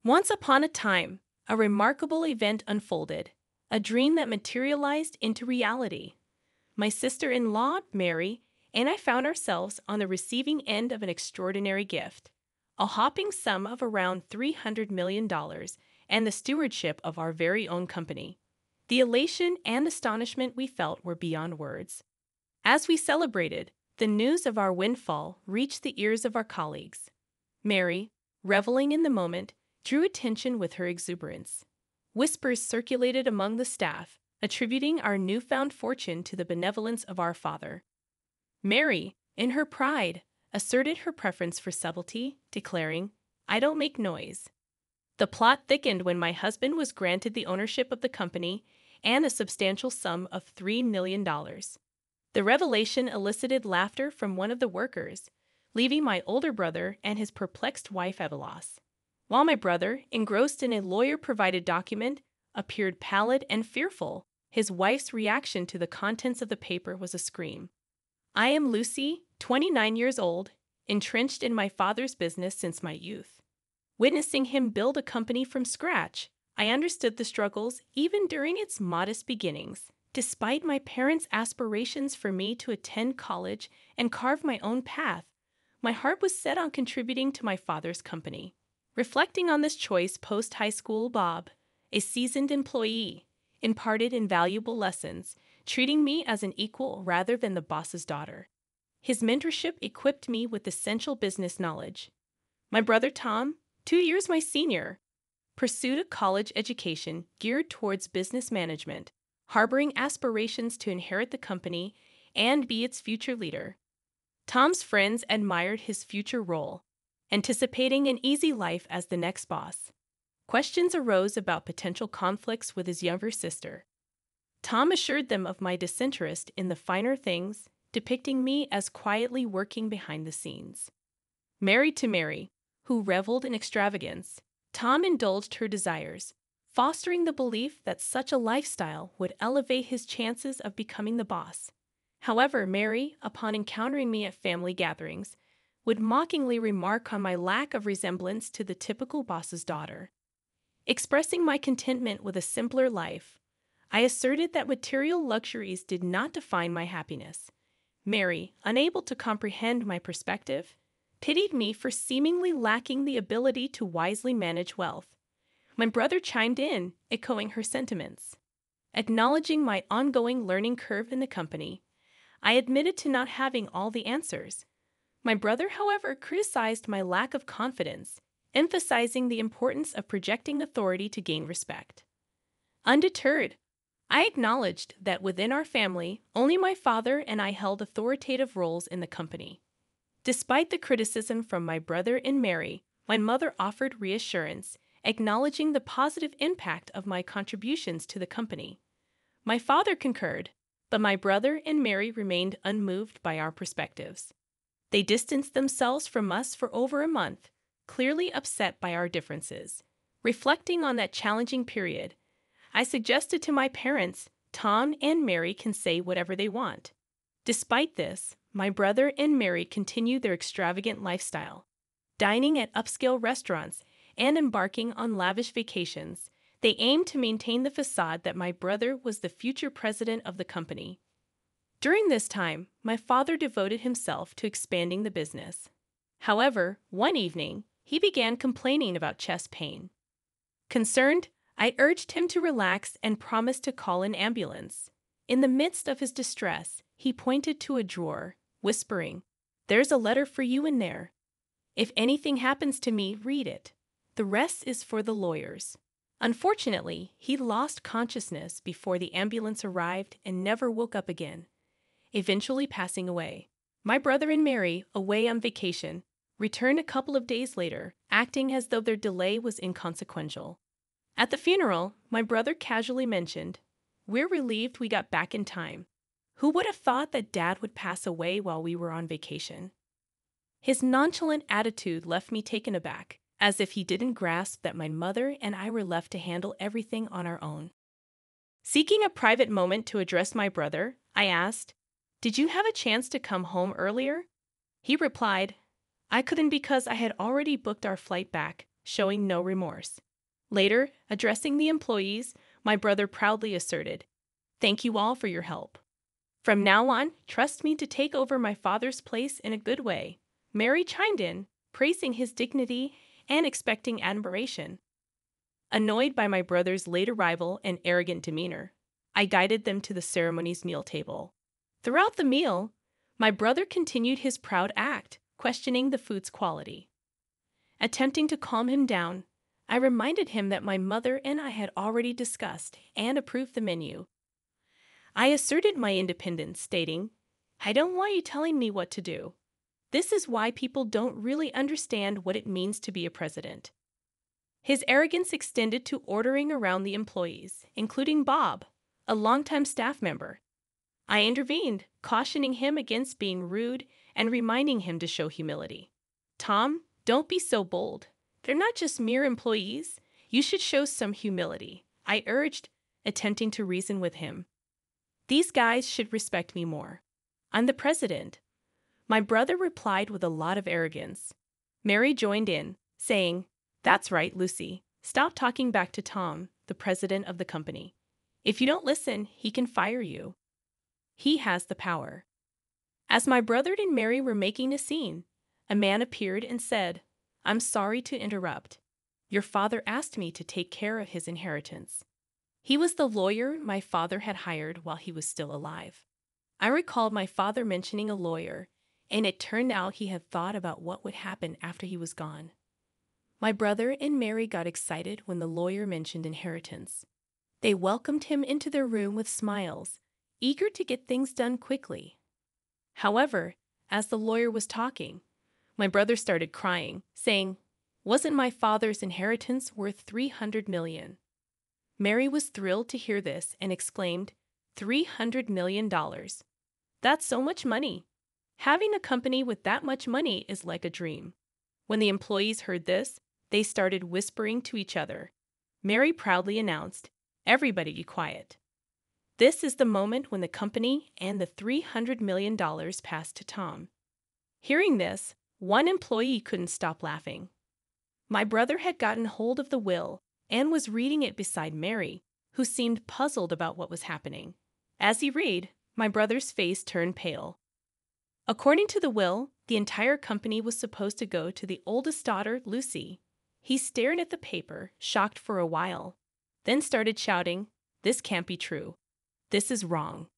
Once upon a time, a remarkable event unfolded, a dream that materialized into reality. My sister-in-law, Mary, and I found ourselves on the receiving end of an extraordinary gift, a hopping sum of around $300 million and the stewardship of our very own company. The elation and astonishment we felt were beyond words. As we celebrated, the news of our windfall reached the ears of our colleagues. Mary, reveling in the moment, drew attention with her exuberance. Whispers circulated among the staff, attributing our newfound fortune to the benevolence of our Father. Mary, in her pride, asserted her preference for subtlety, declaring, "I don't make noise." The plot thickened when my husband was granted the ownership of the company and a substantial sum of $3 million. The revelation elicited laughter from one of the workers, leaving my older brother and his perplexed wife at a loss, while my brother, engrossed in a lawyer-provided document, appeared pallid and fearful. His wife's reaction to the contents of the paper was a scream. I am Lucy, 29 years old, entrenched in my father's business since my youth. Witnessing him build a company from scratch, I understood the struggles even during its modest beginnings. Despite my parents' aspirations for me to attend college and carve my own path, my heart was set on contributing to my father's company. Reflecting on this choice post-high school, Bob, a seasoned employee, imparted invaluable lessons, treating me as an equal rather than the boss's daughter. His mentorship equipped me with essential business knowledge. My brother Tom, 2 years my senior, pursued a college education geared towards business management, harboring aspirations to inherit the company and be its future leader. Tom's friends admired his future role, anticipating an easy life as the next boss. Questions arose about potential conflicts with his younger sister. Tom assured them of my disinterest in the finer things, depicting me as quietly working behind the scenes. Married to Mary, who reveled in extravagance, Tom indulged her desires, fostering the belief that such a lifestyle would elevate his chances of becoming the boss. However, Mary, upon encountering me at family gatherings, would mockingly remark on my lack of resemblance to the typical boss's daughter. Expressing my contentment with a simpler life, I asserted that material luxuries did not define my happiness. Mary, unable to comprehend my perspective, pitied me for seemingly lacking the ability to wisely manage wealth. My brother chimed in, echoing her sentiments. Acknowledging my ongoing learning curve in the company, I admitted to not having all the answers. My brother, however, criticized my lack of confidence, emphasizing the importance of projecting authority to gain respect. Undeterred, I acknowledged that within our family, only my father and I held authoritative roles in the company. Despite the criticism from my brother and Mary, my mother offered reassurance, acknowledging the positive impact of my contributions to the company. My father concurred, but my brother and Mary remained unmoved by our perspectives. They distanced themselves from us for over a month, clearly upset by our differences. Reflecting on that challenging period, I suggested to my parents, Tom and Mary can say whatever they want. Despite this, my brother and Mary continued their extravagant lifestyle, dining at upscale restaurants and embarking on lavish vacations. They aimed to maintain the facade that my brother was the future president of the company. During this time, my father devoted himself to expanding the business. However, one evening, he began complaining about chest pain. Concerned, I urged him to relax and promised to call an ambulance. In the midst of his distress, he pointed to a drawer, whispering, "There's a letter for you in there. If anything happens to me, read it. The rest is for the lawyers." Unfortunately, he lost consciousness before the ambulance arrived and never woke up again, eventually passing away. My brother and Mary, away on vacation, returned a couple of days later, acting as though their delay was inconsequential. At the funeral, my brother casually mentioned, "We're relieved we got back in time. Who would have thought that Dad would pass away while we were on vacation?" His nonchalant attitude left me taken aback, as if he didn't grasp that my mother and I were left to handle everything on our own. Seeking a private moment to address my brother, I asked, "Did you have a chance to come home earlier?" He replied, "I couldn't because I had already booked our flight back," showing no remorse. Later, addressing the employees, my brother proudly asserted, "Thank you all for your help. From now on, trust me to take over my father's place in a good way." Mary chimed in, praising his dignity and expecting admiration. Annoyed by my brother's late arrival and arrogant demeanor, I guided them to the ceremony's meal table. Throughout the meal, my brother continued his proud act, questioning the food's quality. Attempting to calm him down, I reminded him that my mother and I had already discussed and approved the menu. I asserted my independence, stating, "I don't want you telling me what to do. This is why people don't really understand what it means to be a president." His arrogance extended to ordering around the employees, including Bob, a longtime staff member. I intervened, cautioning him against being rude and reminding him to show humility. "Tom, don't be so bold. They're not just mere employees. You should show some humility," I urged, attempting to reason with him. "These guys should respect me more. I'm the president." My brother replied with a lot of arrogance. Mary joined in, saying, "That's right, Lucy. Stop talking back to Tom, the president of the company. If you don't listen, he can fire you. He has the power." As my brother and Mary were making a scene, a man appeared and said, "I'm sorry to interrupt. Your father asked me to take care of his inheritance." He was the lawyer my father had hired while he was still alive. I recalled my father mentioning a lawyer, and it turned out he had thought about what would happen after he was gone. My brother and Mary got excited when the lawyer mentioned inheritance. They welcomed him into their room with smiles, eager to get things done quickly. However, as the lawyer was talking, my brother started crying, saying, "Wasn't my father's inheritance worth $300 million?" Mary was thrilled to hear this and exclaimed, $300 million. That's so much money. Having a company with that much money is like a dream. When the employees heard this, they started whispering to each other. Mary proudly announced, "Everybody be quiet." This is the moment when the company and the $300 million passed to Tom. Hearing this, one employee couldn't stop laughing. My brother had gotten hold of the will and was reading it beside Mary, who seemed puzzled about what was happening. As he read, my brother's face turned pale. According to the will, the entire company was supposed to go to the oldest daughter, Lucy. He stared at the paper, shocked for a while, then started shouting, "This can't be true. This is wrong."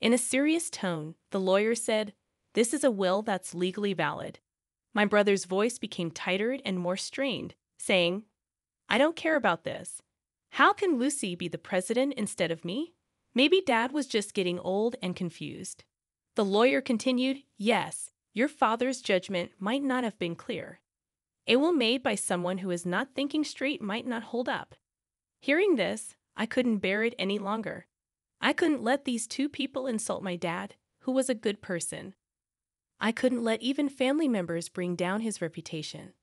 In a serious tone, the lawyer said, "This is a will that's legally valid." My brother's voice became tighter and more strained, saying, "I don't care about this. How can Lucy be the president instead of me? Maybe Dad was just getting old and confused." The lawyer continued, "Yes, your father's judgment might not have been clear. A will made by someone who is not thinking straight might not hold up." Hearing this, I couldn't bear it any longer. I couldn't let these two people insult my dad, who was a good person. I couldn't let even family members bring down his reputation.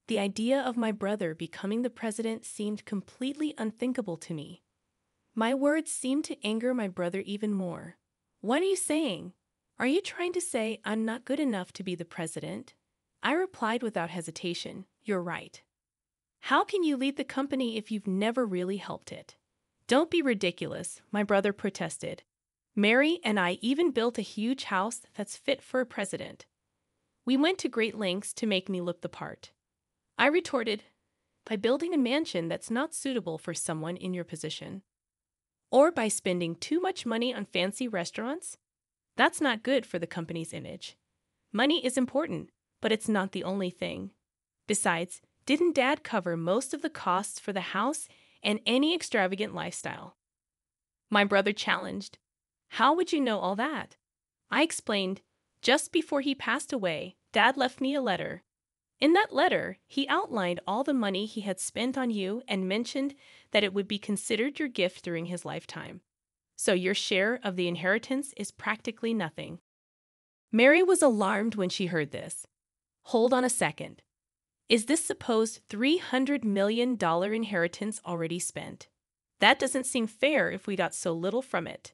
The idea of my brother becoming the president seemed completely unthinkable to me. My words seemed to anger my brother even more. "What are you saying? Are you trying to say I'm not good enough to be the president?" I replied without hesitation, "You're right. How can you lead the company if you've never really helped it?" "Don't be ridiculous," my brother protested. "Mary and I even built a huge house that's fit for a president. We went to great lengths to make me look the part." I retorted, "By building a mansion that's not suitable for someone in your position. Or by spending too much money on fancy restaurants? That's not good for the company's image. Money is important, but it's not the only thing. Besides, didn't Dad cover most of the costs for the house and any extravagant lifestyle?" My brother challenged, "How would you know all that?" I explained, "Just before he passed away, Dad left me a letter. In that letter, he outlined all the money he had spent on you and mentioned that it would be considered your gift during his lifetime. So your share of the inheritance is practically nothing." Mary was alarmed when she heard this. "Hold on a second. Is this supposed $300 million inheritance already spent? That doesn't seem fair if we got so little from it."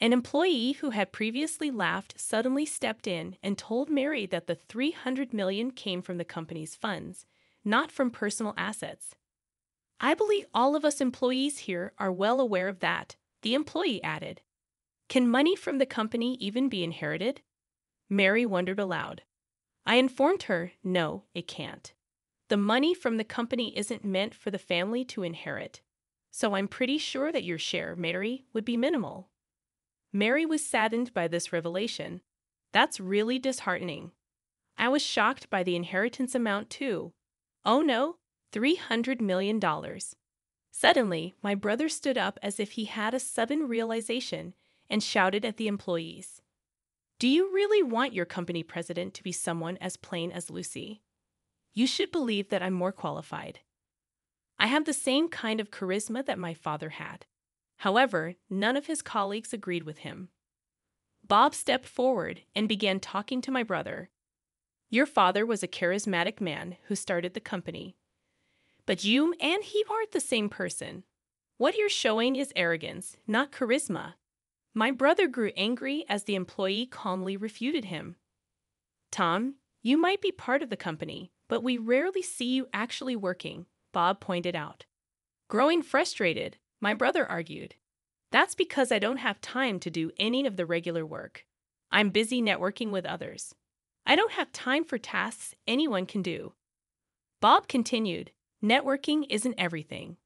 An employee who had previously laughed suddenly stepped in and told Mary that the $300 million came from the company's funds, not from personal assets. I believe all of us employees here are well aware of that, the employee added. Can money from the company even be inherited? Mary wondered aloud. I informed her, no, it can't. The money from the company isn't meant for the family to inherit. So I'm pretty sure that your share, Mary, would be minimal. Mary was saddened by this revelation. That's really disheartening. I was shocked by the inheritance amount too. Oh no, $300 million. Suddenly, my brother stood up as if he had a sudden realization and shouted at the employees. Do you really want your company president to be someone as plain as Lucy? You should believe that I'm more qualified. I have the same kind of charisma that my father had. However, none of his colleagues agreed with him. Bob stepped forward and began talking to my brother. Your father was a charismatic man who started the company. But you and he aren't the same person. What you're showing is arrogance, not charisma. My brother grew angry as the employee calmly refuted him. Tom, you might be part of the company, but we rarely see you actually working, Bob pointed out. Growing frustrated, my brother argued. That's because I don't have time to do any of the regular work. I'm busy networking with others. I don't have time for tasks anyone can do. Bob continued, networking isn't everything.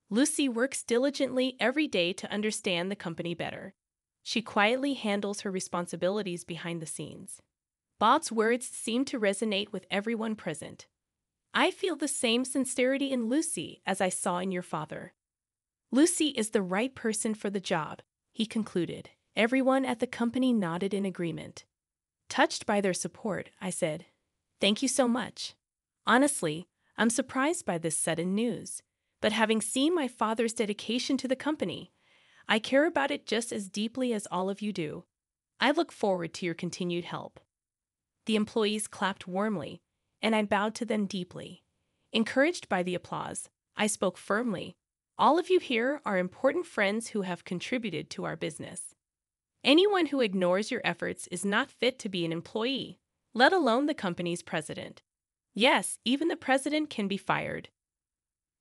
Lucy works diligently every day to understand the company better. She quietly handles her responsibilities behind the scenes. Bob's words seemed to resonate with everyone present. I feel the same sincerity in Lucy as I saw in your father. Lucy is the right person for the job, he concluded. Everyone at the company nodded in agreement. Touched by their support, I said, Thank you so much. Honestly, I'm surprised by this sudden news, but having seen my father's dedication to the company, I care about it just as deeply as all of you do. I look forward to your continued help. The employees clapped warmly, and I bowed to them deeply. Encouraged by the applause, I spoke firmly. All of you here are important friends who have contributed to our business. Anyone who ignores your efforts is not fit to be an employee, let alone the company's president. Yes, even the president can be fired.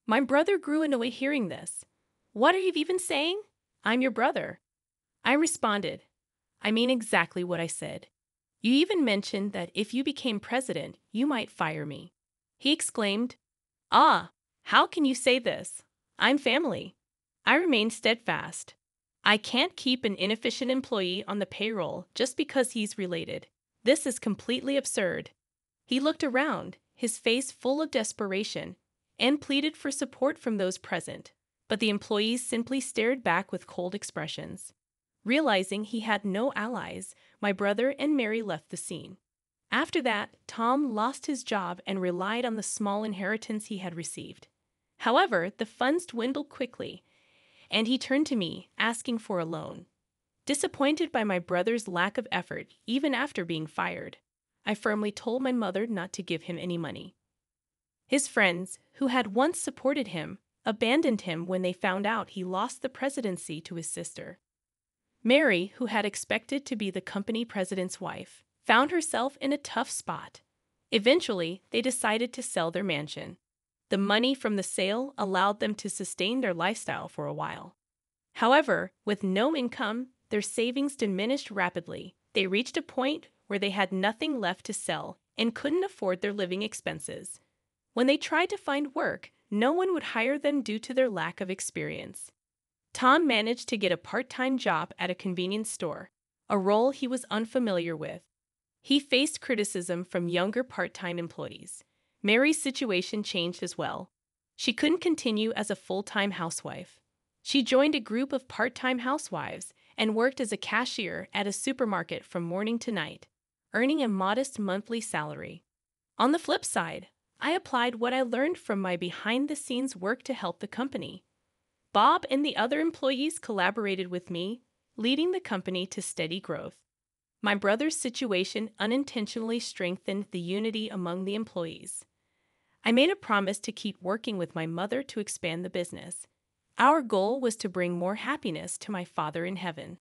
My brother grew annoyed hearing this. What are you even saying? I'm your brother. I responded, I mean exactly what I said. You even mentioned that if you became president, you might fire me. He exclaimed, Ah, how can you say this? I'm family. I remained steadfast. I can't keep an inefficient employee on the payroll just because he's related. This is completely absurd. He looked around, his face full of desperation, and pleaded for support from those present, but the employees simply stared back with cold expressions. Realizing he had no allies, my brother and Mary left the scene. After that, Tom lost his job and relied on the small inheritance he had received. However, the funds dwindled quickly, and he turned to me, asking for a loan. Disappointed by my brother's lack of effort, even after being fired, I firmly told my mother not to give him any money. His friends, who had once supported him, abandoned him when they found out he lost the presidency to his sister. Mary, who had expected to be the company president's wife, found herself in a tough spot. Eventually, they decided to sell their mansion. The money from the sale allowed them to sustain their lifestyle for a while. However, with no income, their savings diminished rapidly. They reached a point where they had nothing left to sell and couldn't afford their living expenses. When they tried to find work, no one would hire them due to their lack of experience. Tom managed to get a part-time job at a convenience store, a role he was unfamiliar with. He faced criticism from younger part-time employees. Mary's situation changed as well. She couldn't continue as a full-time housewife. She joined a group of part-time housewives and worked as a cashier at a supermarket from morning to night, earning a modest monthly salary. On the flip side, I applied what I learned from my behind-the-scenes work to help the company. Bob and the other employees collaborated with me, leading the company to steady growth. My brother's situation unintentionally strengthened the unity among the employees. I made a promise to keep working with my mother to expand the business. Our goal was to bring more happiness to my Father in heaven.